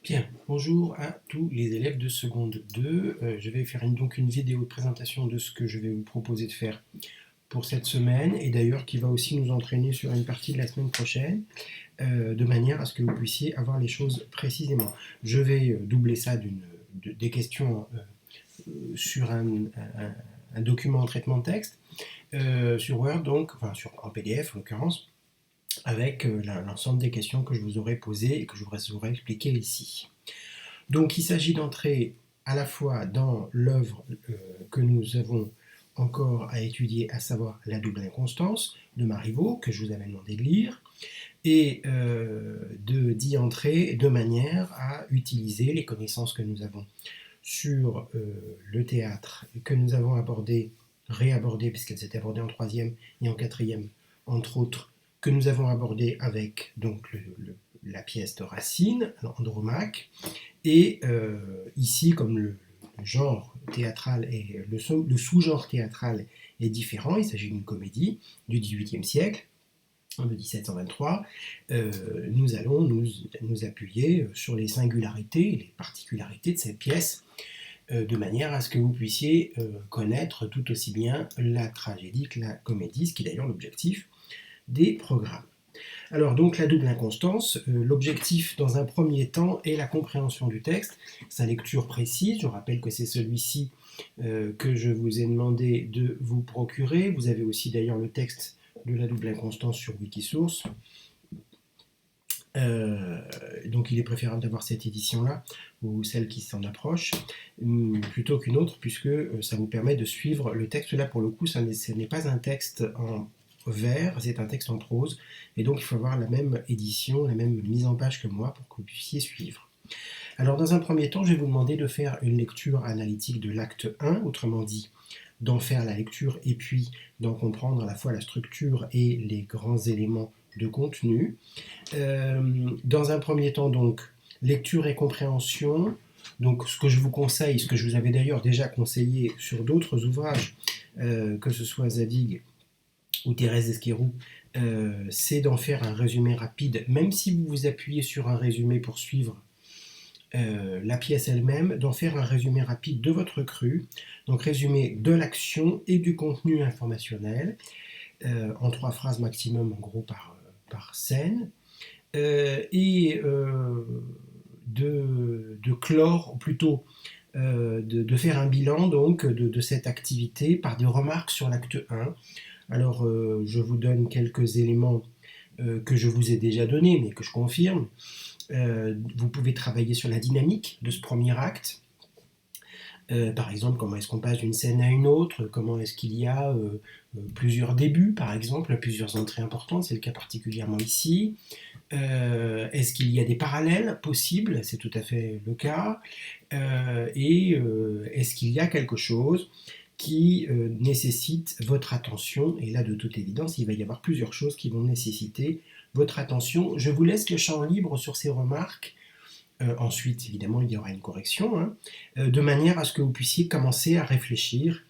Bien, bonjour à tous les élèves de seconde 2. Je vais faire donc une vidéo de présentation de ce que je vais vous proposer de faire pour cette semaine et d'ailleurs qui va aussi nous entraîner sur une partie de la semaine prochaine de manière à ce que vous puissiez avoir les choses précisément. Je vais doubler ça des questions sur un document en traitement de texte sur Word, donc, enfin en PDF en l'occurrence, avec l'ensemble des questions que je vous aurai posées et que je vous aurai expliquées ici. Donc il s'agit d'entrer à la fois dans l'œuvre que nous avons encore à étudier, à savoir la double inconstance de Marivaux, que je vous avais demandé de lire, et d'y entrer de manière à utiliser les connaissances que nous avons sur le théâtre, que nous avons réabordé, puisqu'elles étaient abordées en troisième et en quatrième, entre autres, que nous avons abordé avec donc la pièce de Racine, Andromaque, et ici, comme le genre théâtral et le sous-genre théâtral est différent, il s'agit d'une comédie du XVIIIe siècle, de 1723, nous allons nous appuyer sur les singularités, les particularités de cette pièce, de manière à ce que vous puissiez connaître tout aussi bien la tragédie que la comédie, ce qui est d'ailleurs l'objectif des programmes. Alors donc la double inconstance, l'objectif dans un premier temps est la compréhension du texte, sa lecture précise. Je rappelle que c'est celui-ci que je vous ai demandé de vous procurer. Vous avez aussi d'ailleurs le texte de la double inconstance sur Wikisource. Donc il est préférable d'avoir cette édition-là, ou celle qui s'en approche, plutôt qu'une autre, puisque ça vous permet de suivre le texte. Là, pour le coup, ce n'est pas un texte en vers, c'est un texte en prose, et donc il faut avoir la même édition, la même mise en page que moi pour que vous puissiez suivre. Alors dans un premier temps, je vais vous demander de faire une lecture analytique de l'acte 1, autrement dit, d'en faire la lecture et puis d'en comprendre à la fois la structure et les grands éléments de contenu. Dans un premier temps, donc, lecture et compréhension. Donc ce que je vous conseille, ce que je vous avais d'ailleurs déjà conseillé sur d'autres ouvrages, que ce soit Zadig ou Thérèse d'Esquerroux, c'est d'en faire un résumé rapide, même si vous vous appuyez sur un résumé pour suivre la pièce elle-même, d'en faire un résumé rapide de votre cru, donc résumé de l'action et du contenu informationnel, en 3 phrases maximum en gros par scène, et de clore, ou plutôt de faire un bilan donc de cette activité par des remarques sur l'acte 1. Alors, je vous donne quelques éléments que je vous ai déjà donnés, mais que je confirme. Vous pouvez travailler sur la dynamique de ce premier acte. Par exemple, comment est-ce qu'on passe d'une scène à une autre, comment est-ce qu'il y a plusieurs débuts, par exemple, plusieurs entrées importantes, c'est le cas particulièrement ici. Est-ce qu'il y a des parallèles possibles, c'est tout à fait le cas. Et est-ce qu'il y a quelque chose qui nécessite votre attention, et là de toute évidence il va y avoir plusieurs choses qui vont nécessiter votre attention. Je vous laisse le champ libre sur ces remarques, ensuite évidemment il y aura une correction, hein, de manière à ce que vous puissiez commencer à réfléchir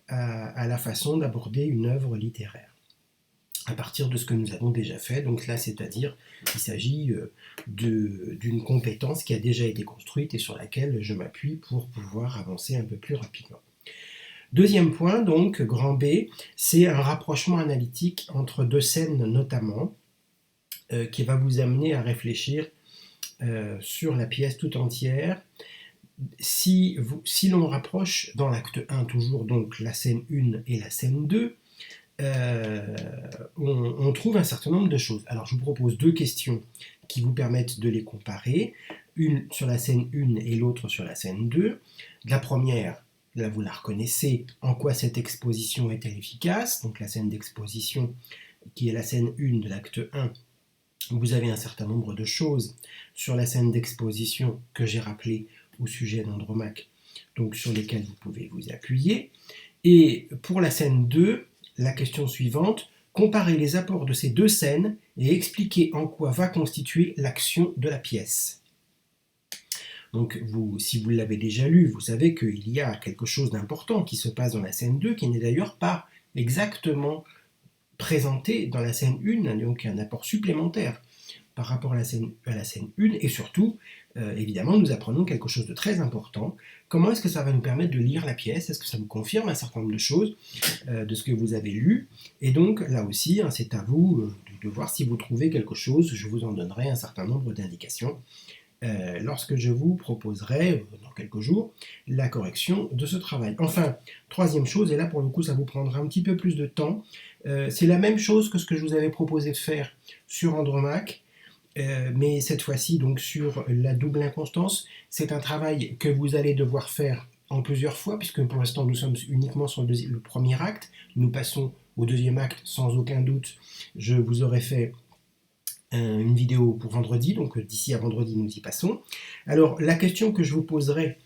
à la façon d'aborder une œuvre littéraire à partir de ce que nous avons déjà fait. Donc là, c'est-à-dire qu'il s'agit d'une compétence qui a déjà été construite et sur laquelle je m'appuie pour pouvoir avancer un peu plus rapidement. Deuxième point, donc, grand B, c'est un rapprochement analytique entre 2 scènes notamment, qui va vous amener à réfléchir sur la pièce tout entière. Si l'on rapproche dans l'acte 1 toujours donc la scène 1 et la scène 2, on trouve un certain nombre de choses. Alors je vous propose 2 questions qui vous permettent de les comparer, une sur la scène 1 et l'autre sur la scène 2. La première, là vous la reconnaissez, en quoi cette exposition est-elle efficace? Donc la scène d'exposition qui est la scène 1 de l'acte 1, vous avez un certain nombre de choses sur la scène d'exposition que j'ai rappelé au sujet d'Andromaque, donc sur lesquelles vous pouvez vous appuyer. Et pour la scène 2, la question suivante, comparez les apports de ces 2 scènes et expliquez en quoi va constituer l'action de la pièce. Donc si vous l'avez déjà lu, vous savez qu'il y a quelque chose d'important qui se passe dans la scène 2, qui n'est d'ailleurs pas exactement présenté dans la scène 1, donc un apport supplémentaire par rapport à la scène 1, et surtout, évidemment, nous apprenons quelque chose de très important. Comment est-ce que ça va nous permettre de lire la pièce? Est-ce que ça vous confirme un certain nombre de choses de ce que vous avez lu? Et donc, là aussi, hein, c'est à vous de voir si vous trouvez quelque chose. Je vous en donnerai un certain nombre d'indications lorsque je vous proposerai, dans quelques jours, la correction de ce travail. Enfin, troisième chose, et là pour le coup ça vous prendra un petit peu plus de temps, c'est la même chose que ce que je vous avais proposé de faire sur Andromaque, mais cette fois-ci donc sur la double inconstance. C'est un travail que vous allez devoir faire en plusieurs fois, puisque pour l'instant nous sommes uniquement sur le premier acte. Nous passons au deuxième acte sans aucun doute. Je vous aurai fait une vidéo pour vendredi, donc d'ici à vendredi nous y passons. Alors la question que je vous poserai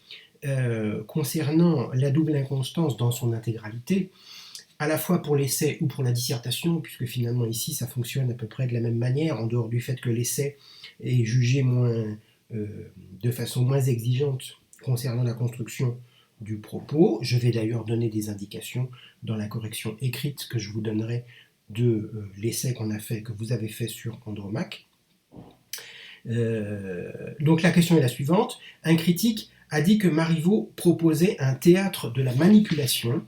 concernant la double inconstance dans son intégralité, à la fois pour l'essai ou pour la dissertation, puisque finalement ici ça fonctionne à peu près de la même manière, en dehors du fait que l'essai est jugé de façon moins exigeante concernant la construction du propos. Je vais d'ailleurs donner des indications dans la correction écrite que je vous donnerai de l'essai que vous avez fait sur Andromaque. Donc la question est la suivante. Un critique a dit que Marivaux proposait un théâtre de la manipulation.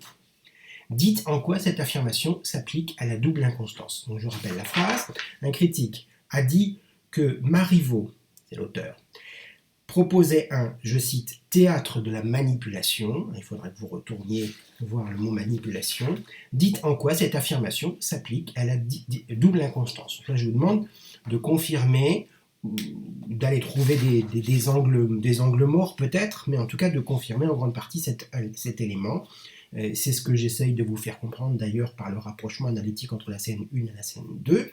Dites en quoi cette affirmation s'applique à la double inconstance. Donc je rappelle la phrase. Un critique a dit que Marivaux, c'est l'auteur, proposait un, je cite, théâtre de la manipulation. Il faudrait que vous retourniez voir le mot manipulation. Dites en quoi cette affirmation s'applique à la double inconstance. Donc là, je vous demande de confirmer, d'aller trouver des angles morts peut-être, mais en tout cas de confirmer en grande partie cet élément. C'est ce que j'essaye de vous faire comprendre d'ailleurs par le rapprochement analytique entre la scène 1 et la scène 2.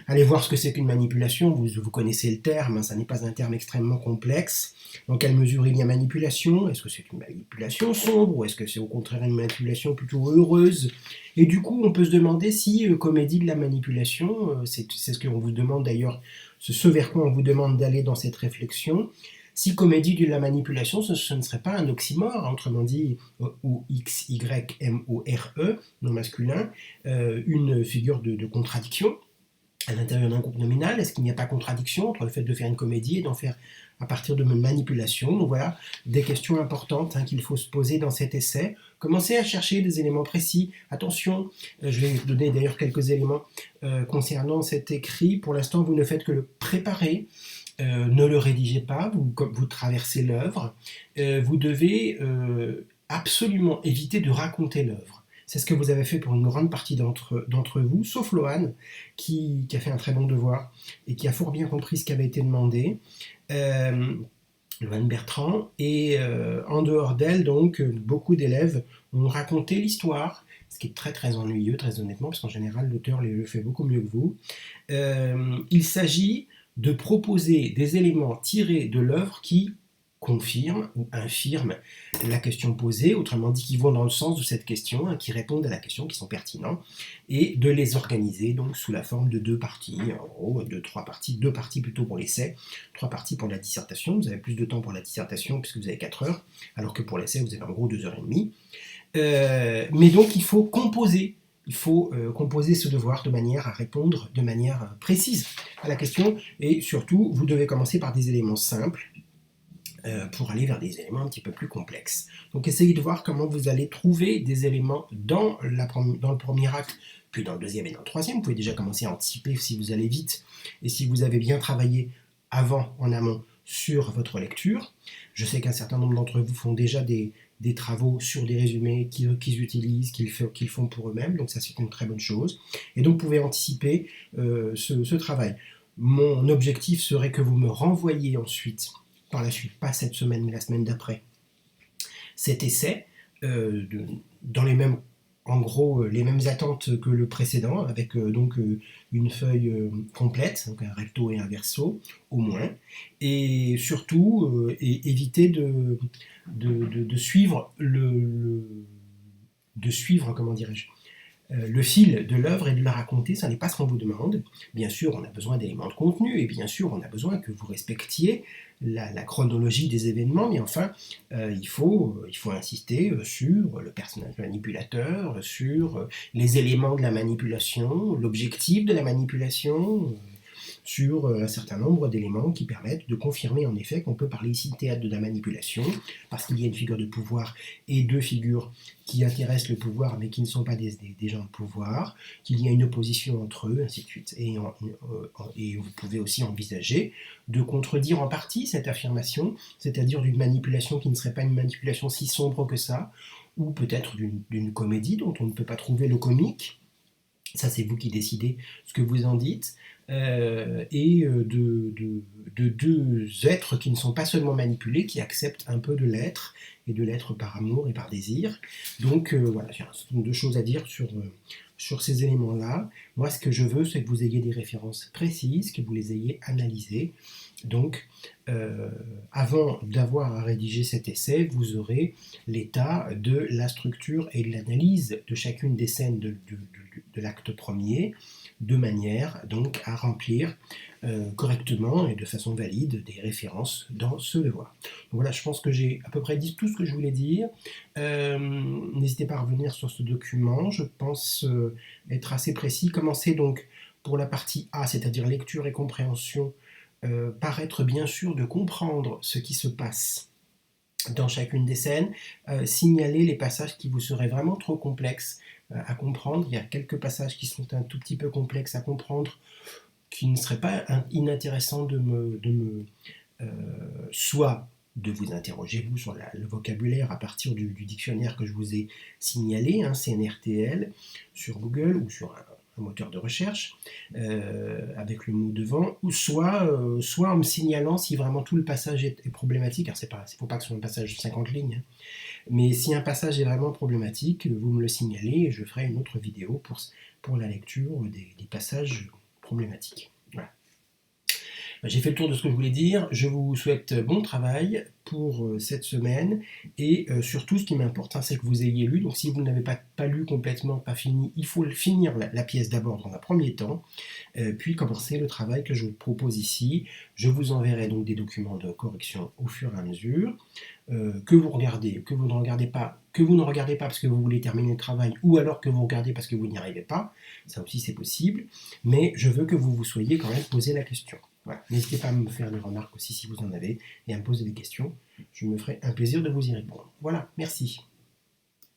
Allez voir ce que c'est qu'une manipulation, vous connaissez le terme, hein, ça n'est pas un terme extrêmement complexe. Dans quelle mesure il y a manipulation? Est-ce que c'est une manipulation sombre ou est-ce que c'est au contraire une manipulation plutôt heureuse? Et du coup, on peut se demander si comédie de la manipulation, c'est ce qu'on vous demande d'ailleurs, ce vers quoi on vous demande d'aller dans cette réflexion, si comédie de la manipulation, ce ne serait pas un oxymore, autrement dit, ou X, Y, M, O, R, E, non masculin, une figure de contradiction à l'intérieur d'un groupe nominal. Est-ce qu'il n'y a pas contradiction entre le fait de faire une comédie et d'en faire à partir de manipulation? Donc voilà, des questions importantes qu'il faut se poser dans cet essai. Commencez à chercher des éléments précis. Attention, je vais vous donner d'ailleurs quelques éléments concernant cet écrit. Pour l'instant, vous ne faites que le préparer. Ne le rédigez pas, vous traversez l'œuvre. Vous devez absolument éviter de raconter l'œuvre. C'est ce que vous avez fait pour une grande partie d'entre vous, sauf Loane, qui a fait un très bon devoir et qui a fort bien compris ce qui avait été demandé. Loane Bertrand. Et en dehors d'elle, donc, beaucoup d'élèves ont raconté l'histoire, ce qui est très très ennuyeux, très honnêtement, parce qu'en général, l'auteur le fait beaucoup mieux que vous. Il s'agit de proposer des éléments tirés de l'œuvre qui confirment ou infirment la question posée, autrement dit qui vont dans le sens de cette question, qui répondent à la question, qui sont pertinents, et de les organiser donc sous la forme de deux parties, en gros de trois parties, deux parties plutôt pour l'essai, trois parties pour la dissertation. Vous avez plus de temps pour la dissertation puisque vous avez 4 heures, alors que pour l'essai vous avez en gros 2 heures et demie. Mais donc il faut composer. Il faut composer ce devoir de manière à répondre de manière précise à la question, et surtout, vous devez commencer par des éléments simples pour aller vers des éléments un petit peu plus complexes. Donc essayez de voir comment vous allez trouver des éléments dans le premier acte, puis dans le deuxième et dans le troisième. Vous pouvez déjà commencer à anticiper si vous allez vite et si vous avez bien travaillé en amont, sur votre lecture. Je sais qu'un certain nombre d'entre vous font déjà des travaux sur des résumés qu'ils utilisent, qu'ils font pour eux-mêmes, donc ça c'est une très bonne chose. Et donc vous pouvez anticiper ce travail. Mon objectif serait que vous me renvoyiez ensuite, par la suite, pas cette semaine mais la semaine d'après, cet essai, dans les mêmes, en gros, les mêmes attentes que le précédent, avec donc une feuille complète, donc un recto et un verso, au moins, et surtout éviter de suivre comment dirais-je, le fil de l'œuvre et de la raconter. Ça n'est pas ce qu'on vous demande. Bien sûr, on a besoin d'éléments de contenu, et bien sûr, on a besoin que vous respectiez la chronologie des événements, mais enfin, il faut insister sur le personnage manipulateur, sur les éléments de la manipulation, l'objectif de la manipulation, sur un certain nombre d'éléments qui permettent de confirmer en effet qu'on peut parler ici de théâtre de la manipulation, parce qu'il y a une figure de pouvoir et deux figures qui intéressent le pouvoir mais qui ne sont pas des gens de pouvoir, qu'il y a une opposition entre eux, ainsi de suite. Et vous pouvez aussi envisager de contredire en partie cette affirmation, c'est-à-dire d'une manipulation qui ne serait pas une manipulation si sombre que ça, ou peut-être d'une comédie dont on ne peut pas trouver le comique. Ça, c'est vous qui décidez ce que vous en dites. Et de deux êtres qui ne sont pas seulement manipulés, qui acceptent un peu de l'être, et de l'être par amour et par désir. Donc voilà, j'ai un certain nombre de choses à dire sur ces éléments-là. Moi, ce que je veux, c'est que vous ayez des références précises, que vous les ayez analysées. Donc, avant d'avoir à rédiger cet essai, vous aurez l'état de la structure et de l'analyse de chacune des scènes de l'acte premier, de manière donc à remplir correctement et de façon valide des références dans ce devoir. Donc voilà, je pense que j'ai à peu près dit tout ce que je voulais dire. N'hésitez pas à revenir sur ce document, je pense être assez précis. Commencez donc pour la partie A, c'est-à-dire lecture et compréhension, par être bien sûr de comprendre ce qui se passe dans chacune des scènes, signaler les passages qui vous seraient vraiment trop complexes à comprendre. Il y a quelques passages qui sont un tout petit peu complexes à comprendre, qui ne seraient pas inintéressants soit de vous interroger vous sur le vocabulaire à partir du dictionnaire que je vous ai signalé, CNRTL, sur Google ou sur un moteur de recherche, avec le mot devant, ou soit en me signalant si vraiment tout le passage est problématique, car il ne faut pas que ce soit un passage de 50 lignes, mais si un passage est vraiment problématique, vous me le signalez et je ferai une autre vidéo pour la lecture des passages problématiques. Voilà. J'ai fait le tour de ce que je voulais dire. Je vous souhaite bon travail pour cette semaine. Et surtout, ce qui m'importe, c'est que vous ayez lu. Donc si vous n'avez pas lu complètement, pas fini, il faut finir la pièce d'abord dans un premier temps, puis commencer le travail que je vous propose ici. Je vous enverrai donc des documents de correction au fur et à mesure, que vous regardez, que vous ne regardez pas parce que vous voulez terminer le travail, ou alors que vous regardez parce que vous n'y arrivez pas. Ça aussi, c'est possible. Mais je veux que vous soyez quand même posé la question. Voilà. N'hésitez pas à me faire des remarques aussi si vous en avez et à me poser des questions. Je me ferai un plaisir de vous y répondre. Voilà, merci.